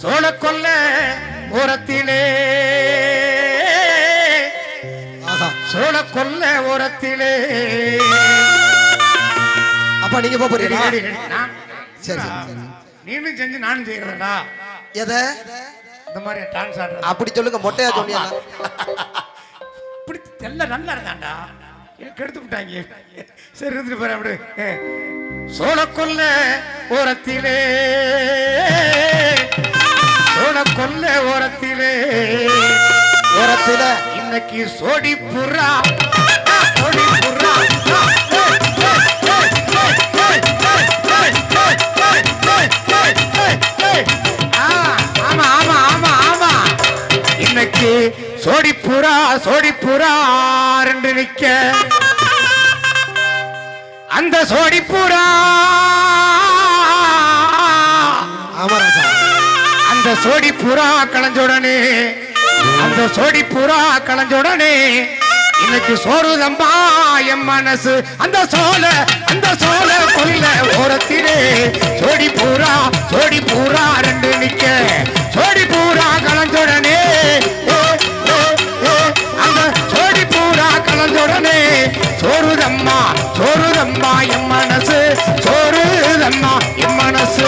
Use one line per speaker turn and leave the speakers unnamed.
சோழ கொல்ல ஓரத்திலே சோழ கொல்ல ஓரத்திலே.
அப்பா நீங்க போறீங்களா? சரி
நீனும் செஞ்சு நானும் செய்யறதா?
எதை
இந்த மாதிரி டான்ஸ் ஆடுற
அப்படி சொல்லுங்க. மொட்டையா சொன்னீங்க.
இப்படி தெல்ல நல்லா இருந்தாண்டா, கெடுத்து விட்டாங்க. சரி இருந்துட்டு போற அப்படி. சோழ கொல்ல ஓரத்திலே சோழ கொல்ல ஓரத்திலே
ஓரத்தில
இன்னைக்கு சோடி புறா சோடி புறா ஆமா ஆமா ஆமா ஆமா இன்னைக்கு சோடி புறா ரெண்டு நிக்க அந்த சோடி புறா அந்த சோடி புறா கலஞ்சோடனே அந்த சோடி புறா கலஞ்சோடனே இன்னைக்கு சோறுதம்பா என் மனசு அந்த சோழ கொல்ல ஓரத்திலே சோடி பூரா ரெண்டு நிக்க சோடி பூரா கலஞ்சோடனே அந்த சோடி பூரா கலஞ்சோடனே சோறுதம்மா என் மனசு சோறுதம்மா என் மனசு